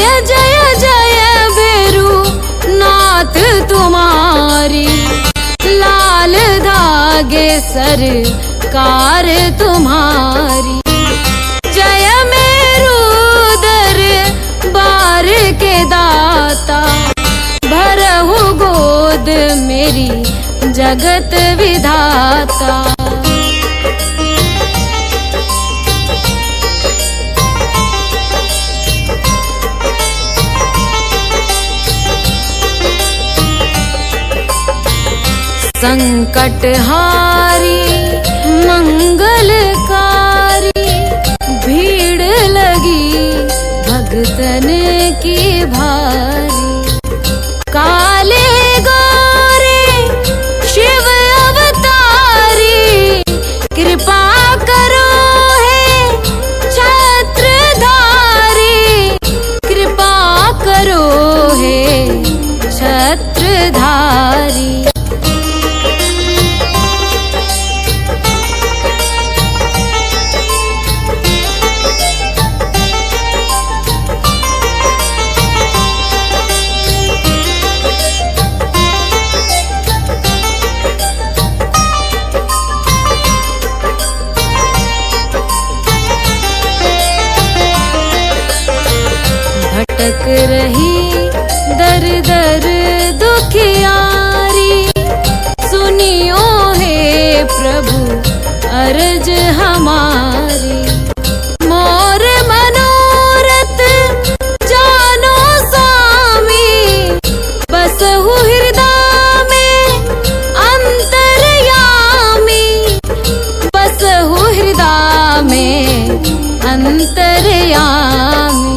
जय जय जय भैरू नाथ तुम्हारी, लाल धागे सरकार तुम्हारी। जय मेरू दरबार के दाता, भरहु गोद मेरी जगत विधाता। संकटहारी मंगलकारी, भीड़ लगी भगतन की भारी। काले गोरे शिव अवतारी, कृपा करो हे छत्रधारी, कृपा करो हे छत्रधारी। भटक रही दर दर दुखियारी, सुनियो हे प्रभु अर्ज हमारी। मोर मनोरथ जानो स्वामी, बसहु हृदय में अंतर्यामी, बसहु हृदय में अंतर्यामी।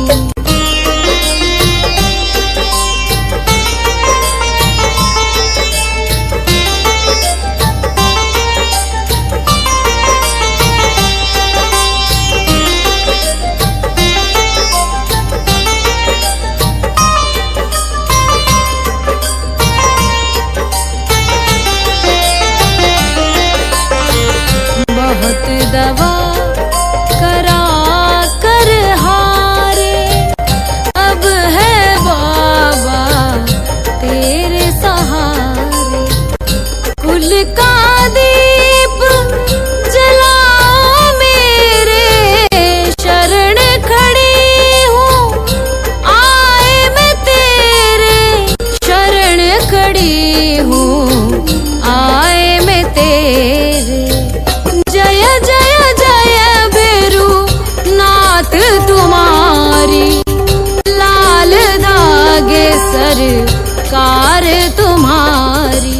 बहुत दवा करा कर हारे, अब है बाबा तेरे सहारे। कुल का दीप जलाओ मेरे, शरण खड़ी हूँ आए मैं तेरे, शरण खड़ी हूँ आए मैं तेरे। जय जय जय भैरू नाथ तुम्हारी, लाल धागे सरकार तुम्हारी।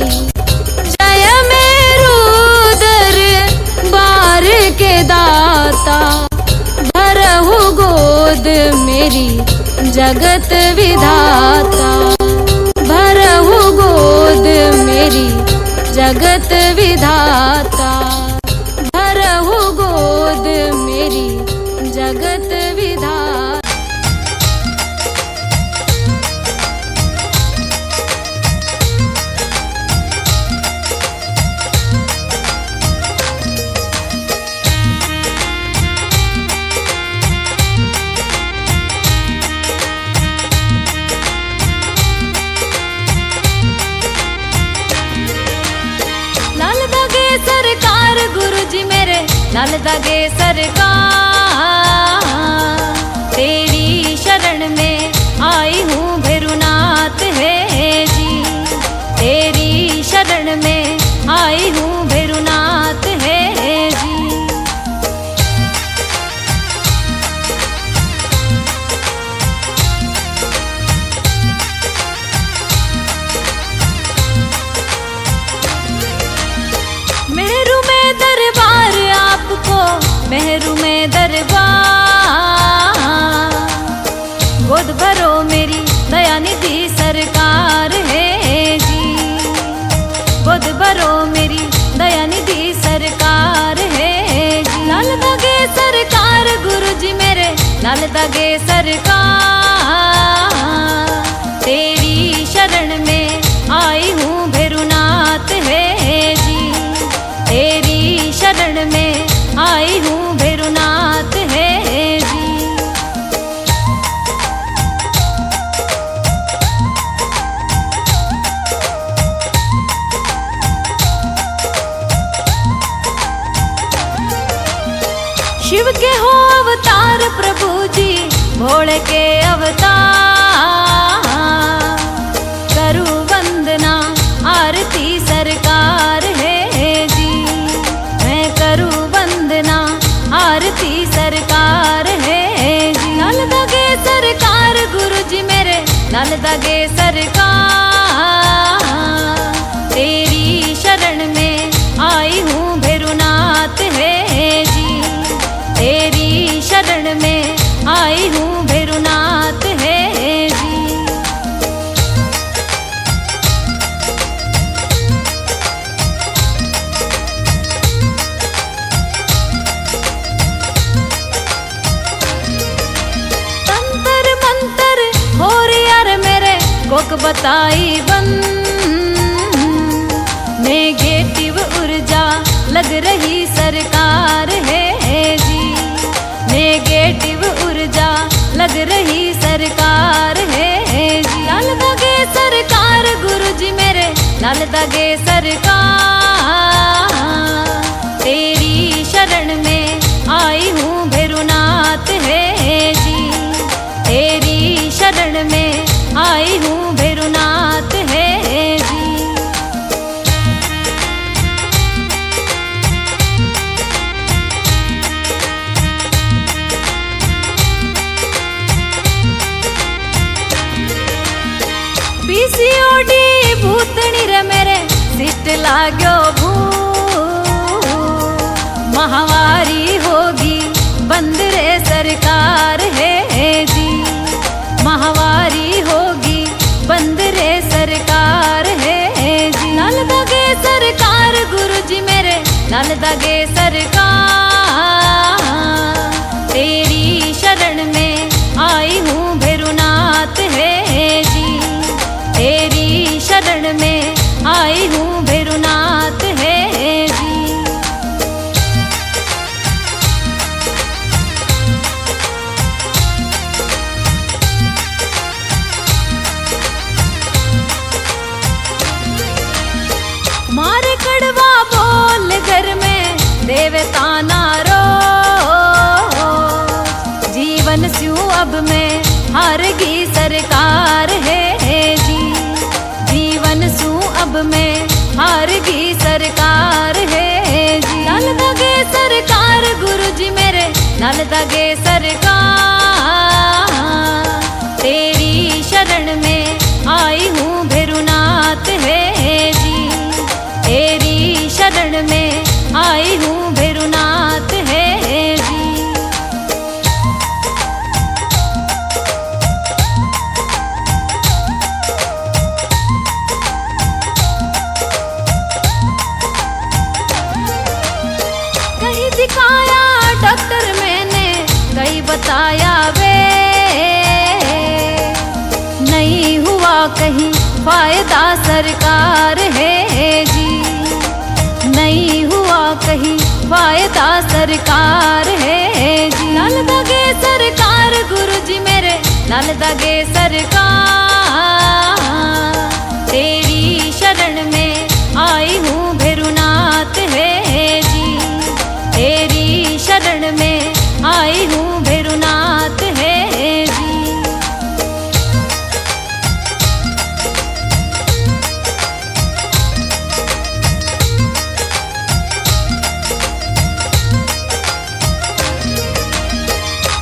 जय मेरू दरबार के दाता, भरहु गोद मेरी जगत विधाता, भरहु गोद मेरी जगत विधाता, भरहु गोद मेरी जगत विधाता। लाल धागे सरकार गुरुजी मेरे, लाल धागे सरकार, तेरी शरण में आई हूँ भैरूनाथ है जी, तेरी शरण में आई हूँ भैरूनाथ है जी। मेरू में दरबार आपको, मेहरू में दरबार, गोद भरो मेरी दयानिधि सरकार है जी, गोद भरो मेरी दयानिधि सरकार है जी। लाल धागे सरकार गुरुजी मेरे, लाल धागे सरकार, तेरी शरण में आई हूँ भैरूनाथ है जी, तेरी शरण में आई हूँ भैरूनाथ है जी। भोले के अवतार। करूँ वंदना आरती सरकार है जी, मैं करूँ वंदना आरती सरकार है जी। लाल दगे सरकार गुरु जी मेरे, लाल दगे सरकार। तेरी शरण में आई हूँ भैरुनाथ है जी, तेरी शरण में आई हूँ भैरुनाथ है जी। तंत्र मंत्र हो यार मेरे कोक बताई बंद, नेगेटिव ऊर्जा लग रही सरकार है जी, नेगेटिव ऊर्जा लग रही सरकार है जी। लाल दगे सरकार गुरु जी मेरे, लाल दगे सरकार। तेरी शरण में आई हूँ भैरुनाथ है जी, तेरी शरण में आई हूँ भैरुनाथ है जी। पीसीओडी भूतनी रे मेरे सिस्ट लाग्यो भू, महावारी होगी बंद रे सरकार है जी, महावारी होगी बंद रे सरकार है जी। लाल दगे सरकार गुरु जी मेरे, लाल दगे सरकार। तेरी शरण में आई हूँ भैरुनाथ है जी, तेरी शरण में आई हूँ भैरुनाथ है जी। मारे कड़वा बोल घर में देवता नारो, जीवन स्यू अब में हारगी सरकार है जी, जीवन सू अब में हारगी सरकार है जी। लाल दगे सरकार गुरु जी मेरे, लाल दगे सरकार। तेरी शरण में आई हूँ भैरुनाथ है जी, तेरी शरण में आई हूँ भैरुनाथ है जी। कहीं दिखाया डॉक्टर मैंने, कहीं बताया वे, नहीं हुआ कहीं फायदा सरकार है जी, नहीं हुआ कहीं फायदा सरकार है जी। लाल दगे सरकार गुरु जी मेरे, लाल दगे सरकार। तेरी शरण में आई हूँ भैरुनाथ है जी, तेरी शरण में आई हूँ भैरुनाथ है जी।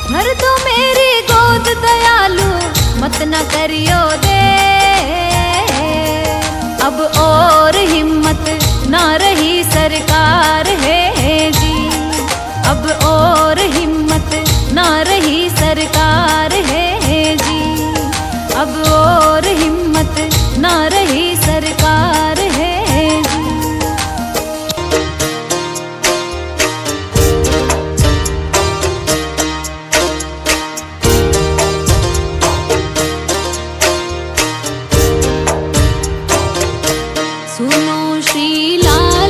भर दो मेरी गोद दयालु, मत न करियो दे, अब और हिम्मत ना रही सरकार है जी, अब और हिम्मत ना रही सरकार है जी, अब और हिम्मत ना रही सरकार है जी। सुनो श्री लाल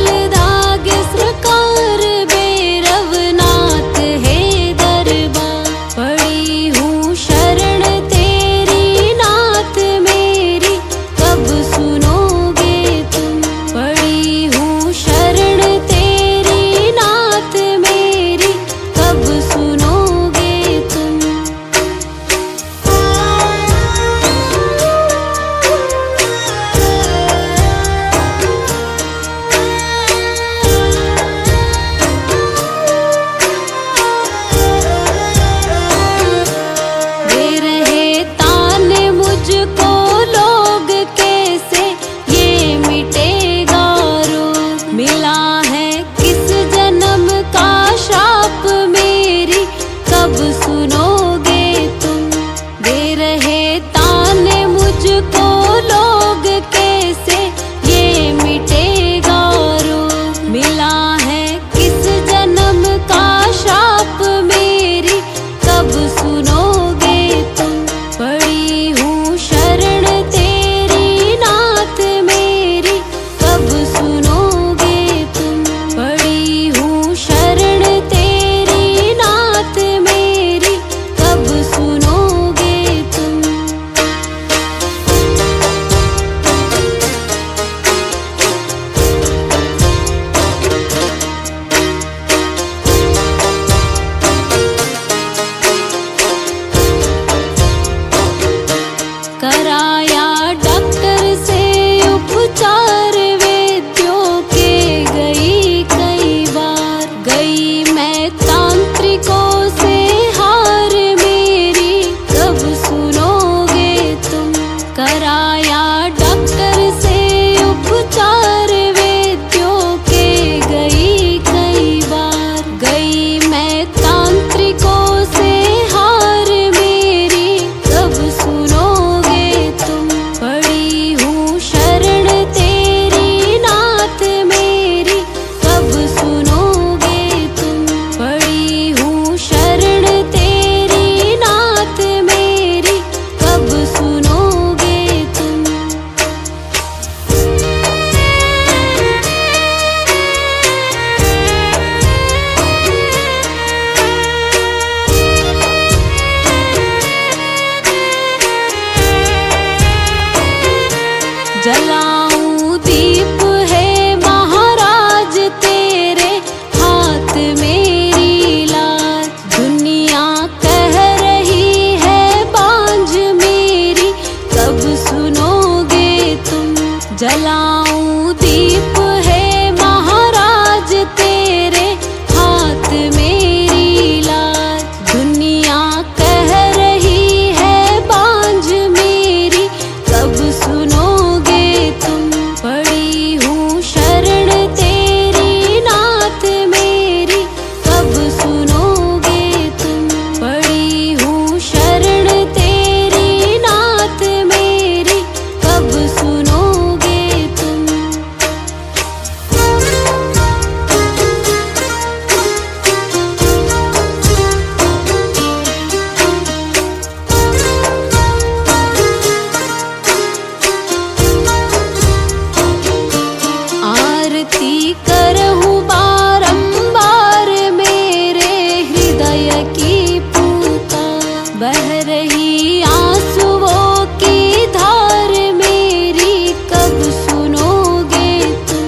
रही आंसुओं की धार मेरी, कब सुनोगे तुम।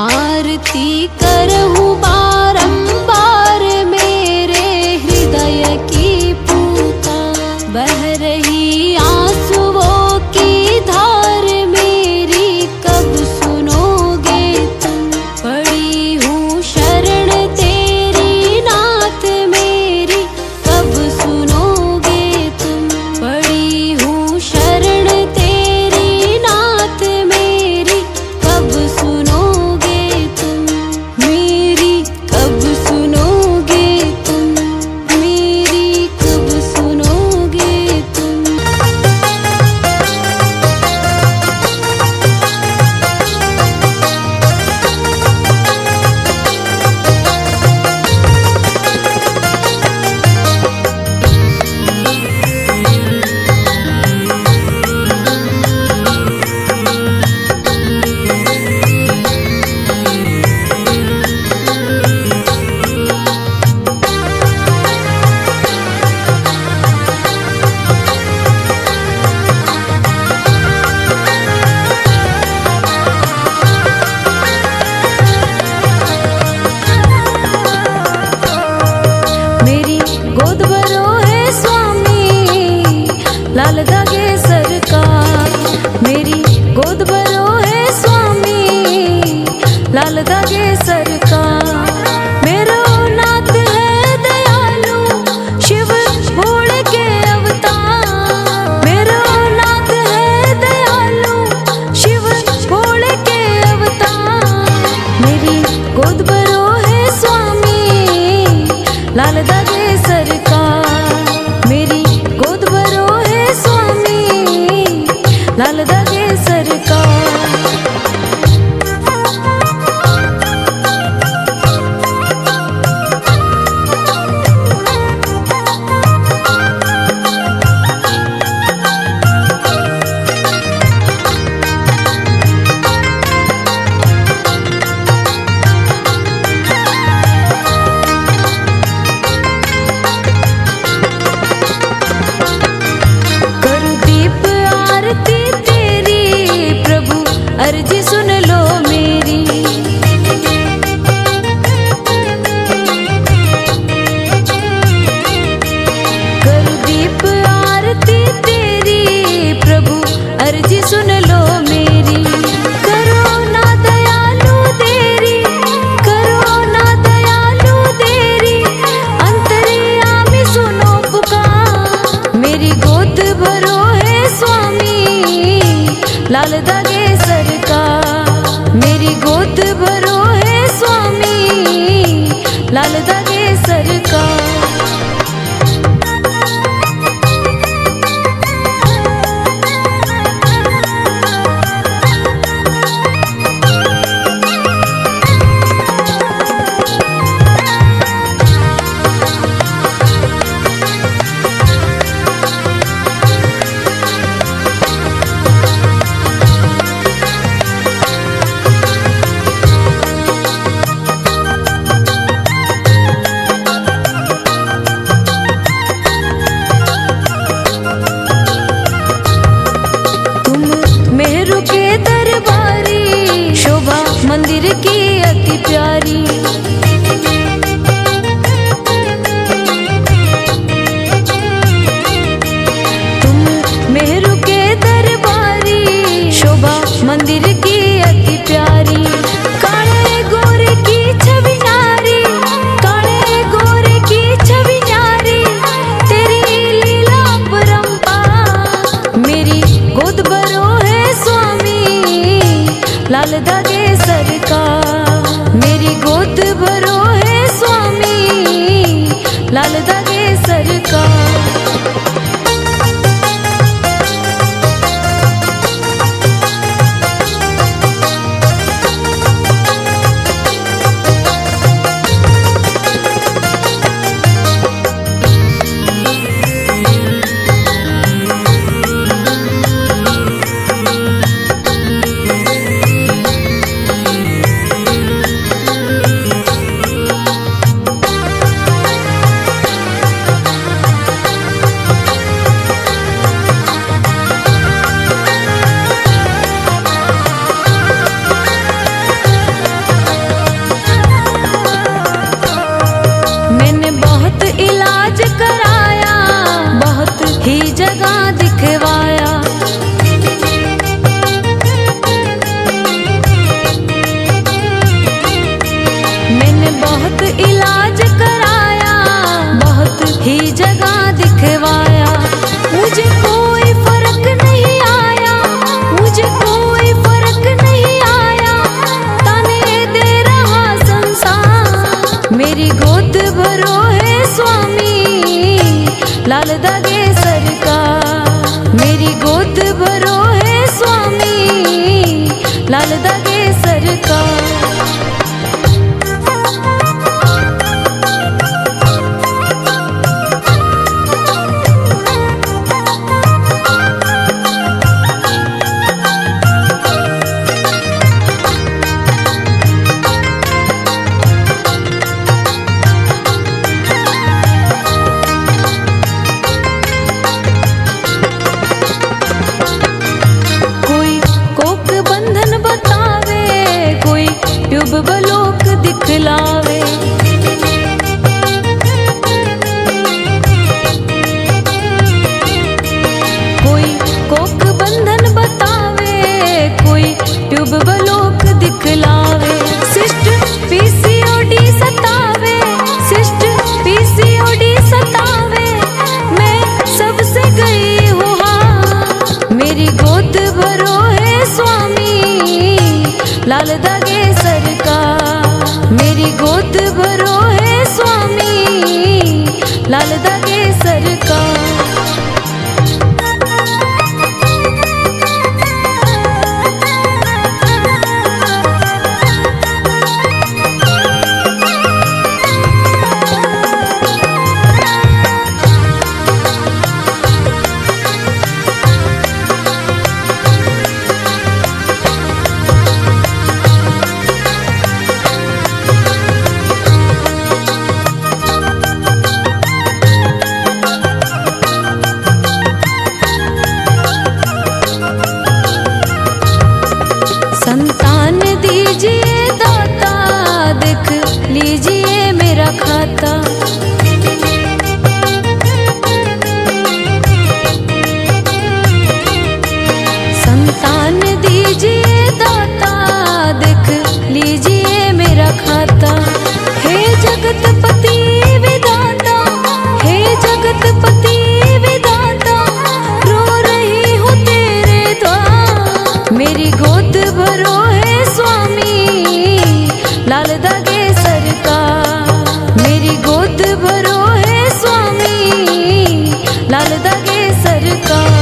आरती करहूँ बारंबार मेरे हृदय की पुकार। बह रही आंसुओं की धार मेरी, कब सुनोगे तुम। पड़ी हूँ शरण तेरी नाथ मेरी, कब सुनोगे तुम। पड़ी हूँ शरण तेरी नाथ मेरी, कब सुनोगे तुम। मेरी कब सुनोगे तुम, मेरी कब सुनोगे तुम। मेरी गोद भरो है स्वामी, लाल धागे सरकार। मेरी गोद भरो है स्वामी, लाल धागे सरकार। मेरो नाथ है दयालु, शिव भोले के अवतार। मेरो नाथ है दयालु, शिव भोले के अवतार। मेरी गोद भरो है स्वामी, लाल धागे सरकार। मेरी गोद भरो है स्वामी, लाल धागे सरकार। करूं दीप आरती तेरी, प्रभु अर्जी सुन लो मेरी। करूं दीप आरती तेरी, प्रभु अर्जी सुन लो मेरी। करो ना दयालु तेरी, करो ना दयालु तेरी, अंतर्यामी सुनो पुकार। मेरी गोद भरो है स्वामी, लाल धागे सरकार। मेरी गोद भरो है स्वामी, लाल धागे सरकार। मेहरू के दरबारी, शोभा मंदिर की अति प्यारी। तुम मेहरू के दरबारी, शोभा मंदिर की अति प्यारी। काले गोरे की छवि न्यारी, काले गोरे की छवि न्यारी, तेरी लीला परंपार। मेरी गोद भरो है स्वामी, लाल धागे सरकार। मेरी गोद भरो है स्वामी, लाल धागे सरकार। दिखवाया। मैंने बहुत इलाज कराया, बहुत ही जगह दिखवाया, मुझे कोई फर्क नहीं आया, मुझे कोई फर्क नहीं आया। ताने दे रहा संसार, मेरी गोद भरो है स्वामी लाल दागे सरकार। मेरी गोद भरो है स्वामी लाल दागे सरकार। बलोक दिखलावे, कोई कोक बंधन बतावे, कोई ट्यूब बलोक दिखलावे। सिस्ट पीसीओडी सतावे, सिस्ट पीसीओडी सतावे, मैं सबसे गई हूँ हाँ। मेरी गोद भरो है स्वामी लाल दागे सरकार। मेरी गोद भरो है स्वामी लाल दागे सरकार। संतान दीजिए दाता, देख लीजिए मेरा खाता। संतान दीजिए दाता, देख लीजिए मेरा खाता। हे जगतपति विधाता, हे जगतपति विधाता, रो रही हूँ तेरे द्वार। मेरी गोद भरो है स्वामी लाल दागे सरकार। मेरी गोद भरो है स्वामी लाल दागे सरकार।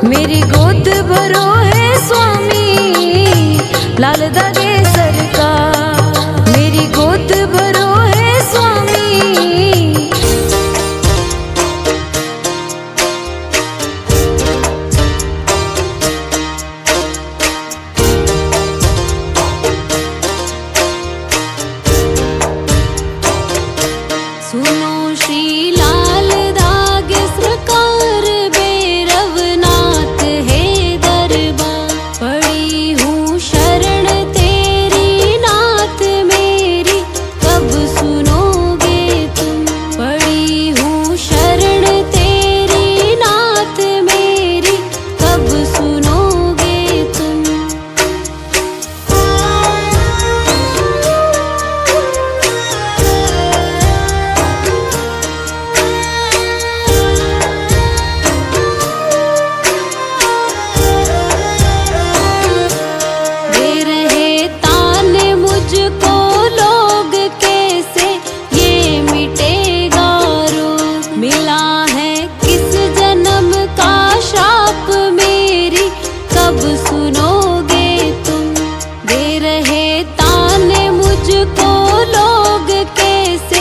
मेरी गोद भरो है स्वामी लाल दागे सरकार। मेरी गोद भरो है स्वामी। सुनो श्री लाल दागे सरकार, बेरवनाथ है दरबार। पड़ी हूँ शरण तेरी मुझको लोग कैसे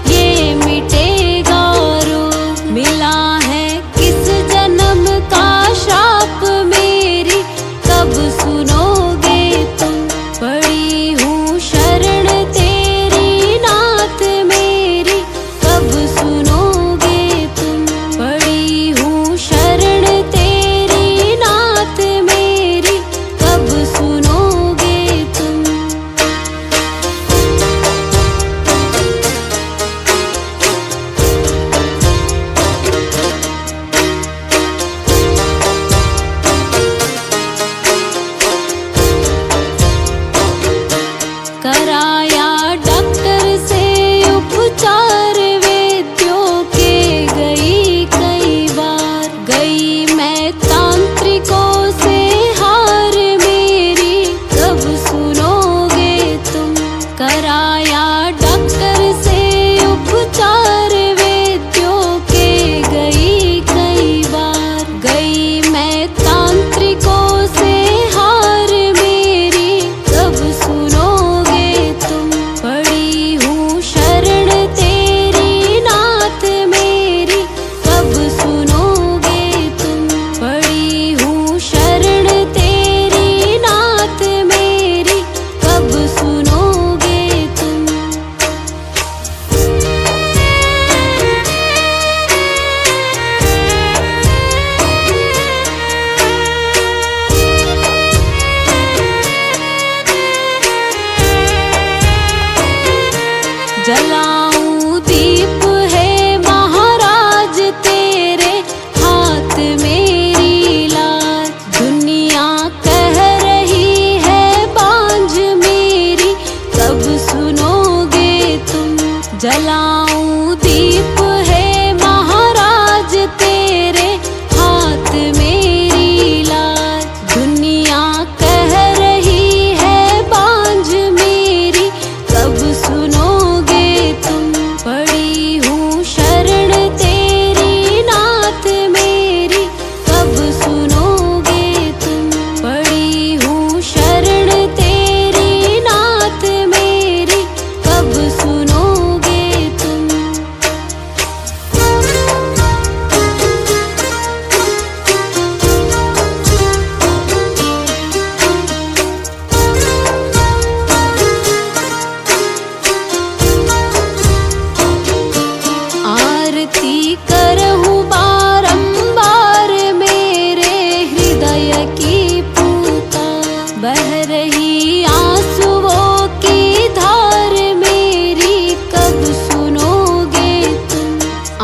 ये मिटेगा रोग। मिला है किस जन्म का श्राप मेरी कब सुनोगे तुम। पड़ी हूँ शरण तेरी नाथ मेरी कब सुनोगे तुम। पड़ी हूँ शरण तेरी नाथ मेरी कब सुनोगे तुम। कराया डॉक्टर से उपचार वैद्यों के गई कई बार। गई मैं तांत्रिकों से हार मेरी कब सुनोगे तुम। कराया डॉक्टर से उपचार वैद्यों के गई कई बार। गई मैं तांत्रिकों से हार मेरी कब सुनोगे तुम। पड़ी हूँ शरण तेरी नाथ मेरी कब सुनोगे तुम। पड़ी हूँ शरण तेरी नाथ मेरी कब सुनोगे तुम। जलाऊं दीप है महाराज तेरे हाथ मेरी लाज। दुनिया कह रही है बांझ मेरी कब सुनोगे तुम। जलाऊं दीप है महाराज तेरे हाथ मेरी लाज। दुनिया कह रही है बांझ मेरी कब सुनोगे तुम। पड़ी हूँ शरण तेरी नाथ मेरी कब सुनोगे तुम। पड़ी हूँ शरण तेरी नाथ मेरी कब सुनोगे तुम। आरती करहूँ बारंबार मेरे हृदय की पूता। बह रही आंसुओं की धार मेरी कब सुनोगे तुम।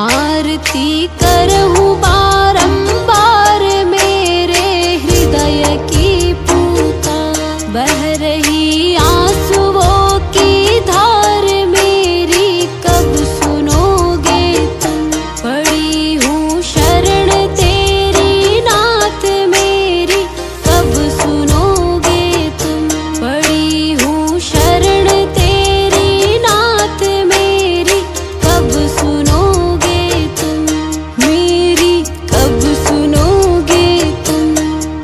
आरती करहूँ बारंबार मेरे हृदय की पूता। बह रही आंसुओं की धार मेरी कब सुनोगे तुम। पड़ी हूँ शरण तेरी नाथ मेरी कब सुनोगे तुम। पड़ी हूँ शरण तेरी नाथ मेरी कब सुनोगे तुम। मेरी कब सुनोगे तुम।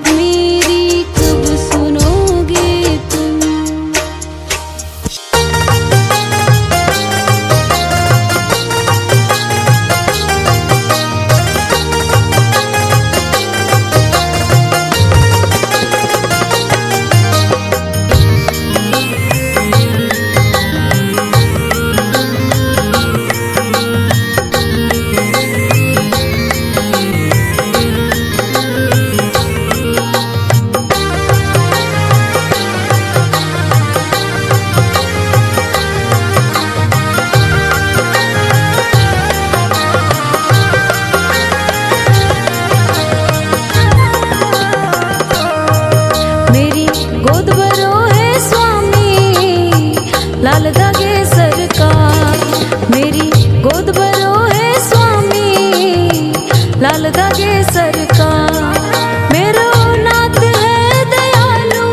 मेरी कब सुनोगे तुम। मेरी गोद भरो है स्वामी लाल धागे सरकार। मेरी गोद भरो है स्वामी लाल धागे सरकार। मेरो नाथ है दयालु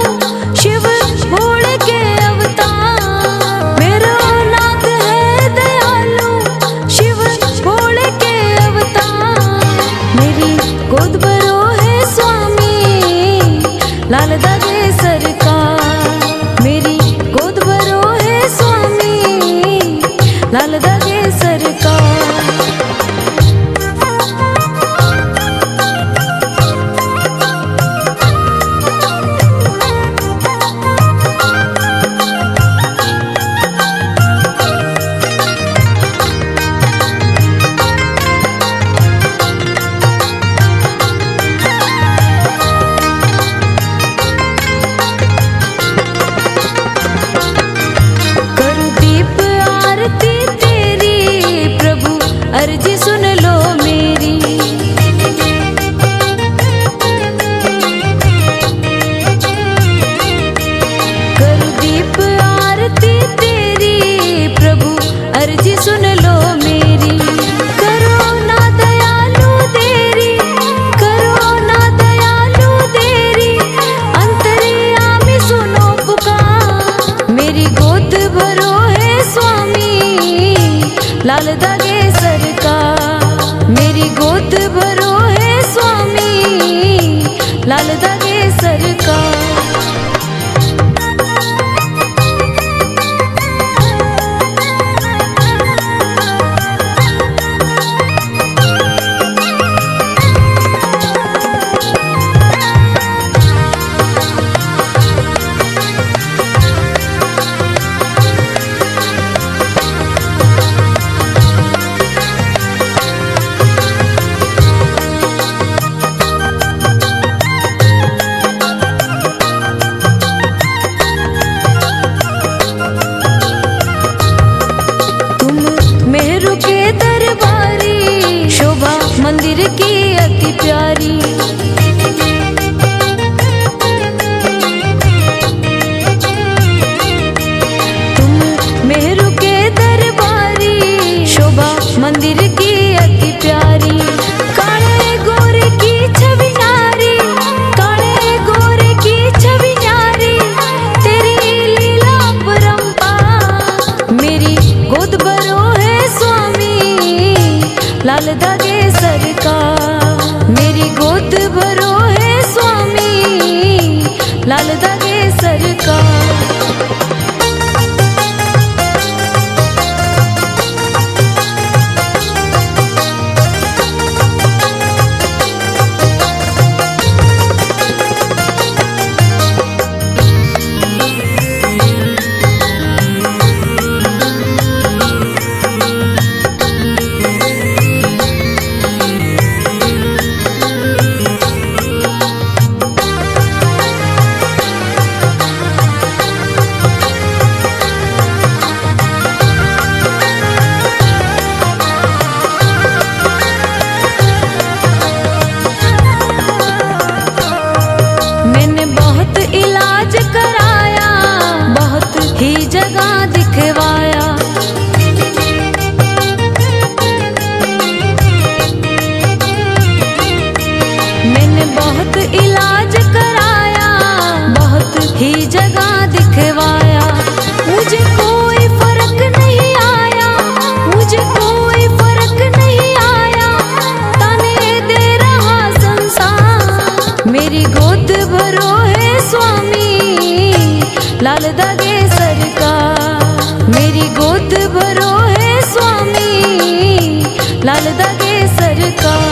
शिव भोले के अवतार। मेरो नाथ है दयालु शिव भोले के अवतार। मेरी गोद भरो है स्वामी लाल धागे सरकार। मेरी गोद भरो है सुन लो मेरी, करो ना दयालु देरी, करो ना दयालु देरी, अंतर्यामी सुनो पुकार। मेरी गोद भरो है स्वामी, लाल दागे सरकार। मेरी गोद भरो है स्वामी, लाल दागे सरकार। मेहरू के दरबारी, शोभा मंदिर की अति प्यारी। तुम मेहरू के दरबारी, शोभा मंदिर की अति प्यारी। काले गोरे की छवि न्यारी, काले गोरे की छवि न्यारी, तेरी लीला परंपार। मेरी गोद भरो लाल दागे सरकार। मेरी गोद भरो है स्वामी, लाल दागे सरकार। मैंने बहुत इलाज कराया, बहुत ही जगह दिखवाया। मैंने बहुत इलाज कराया, बहुत ही जगह दिखवाया। मुझे कोई फर्क नहीं आया, मुझे कोई फर्क नहीं आया, ताने दे रहा संसार। मेरी गोद भरो है स्वामी, लाल दागे सरकार। मेरी गोद भरो है स्वामी, लाल दागे सरकार।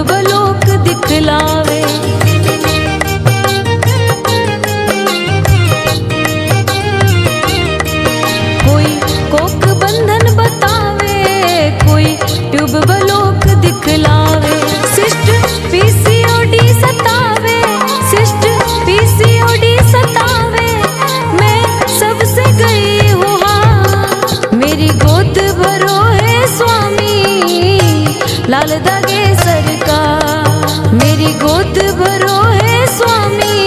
बलोक दिखलावे, कोई कोक बंधन बतावे, कोई ट्यूब बलोक दिखलावे। सिस्ट पीसीओडी सतावे, सिस्ट पीसीओडी सतावे, मैं सबसे गई हूँ हाँ। मेरी गोद भरो है स्वामी, लाल दागे सरकार। मेरी गोद भरो है स्वामी,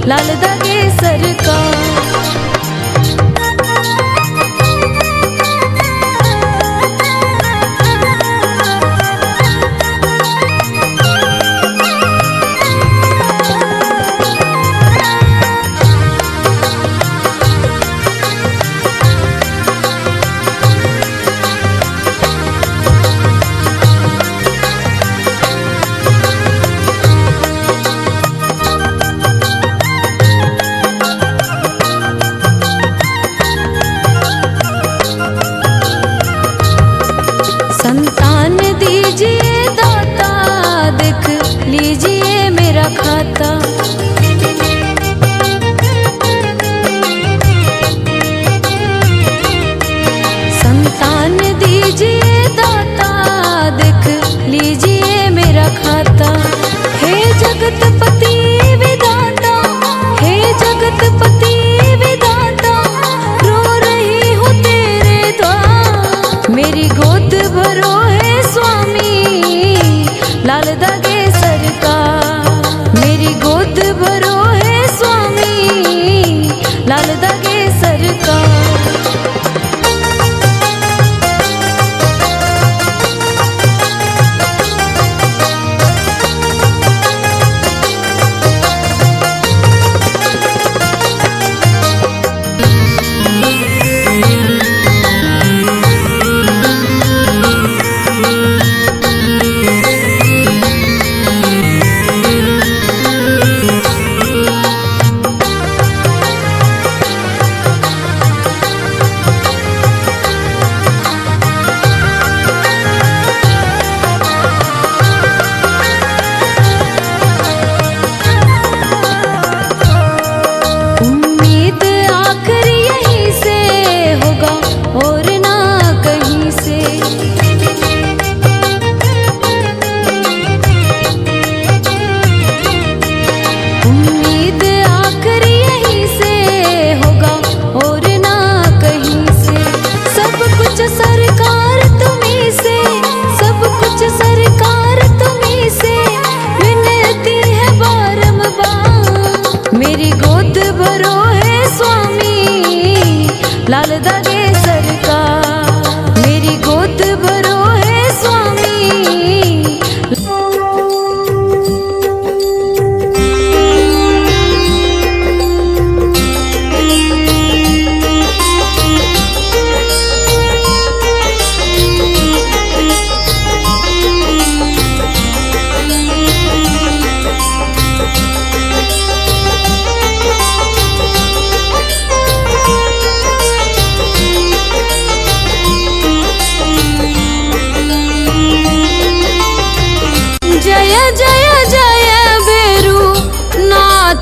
लाल दागे सरकार। खाता। संत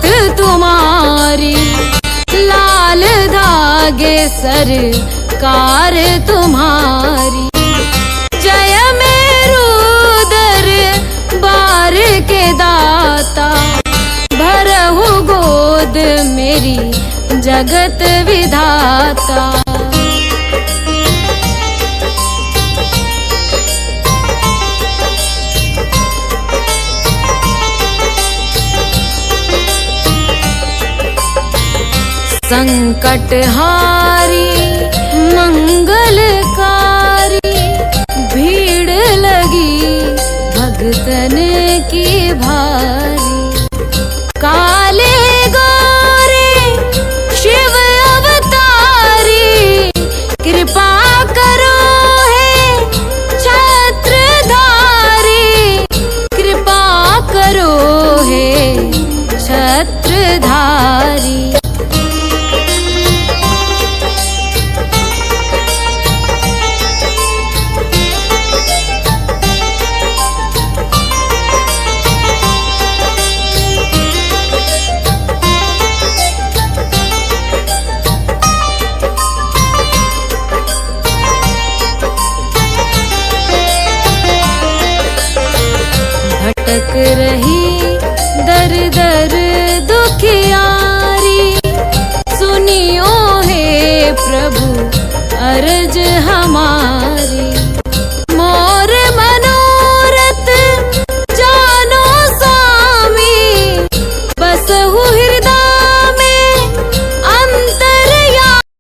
हाथ तुम्हारी, लाल धागे सरकार तुम्हारी। जय मेरू दरबार के दाता, भरहु गोद मेरी जगत विधाता। संकटहारी मंगलकारी, भीड़ लगी भगतन की भारी।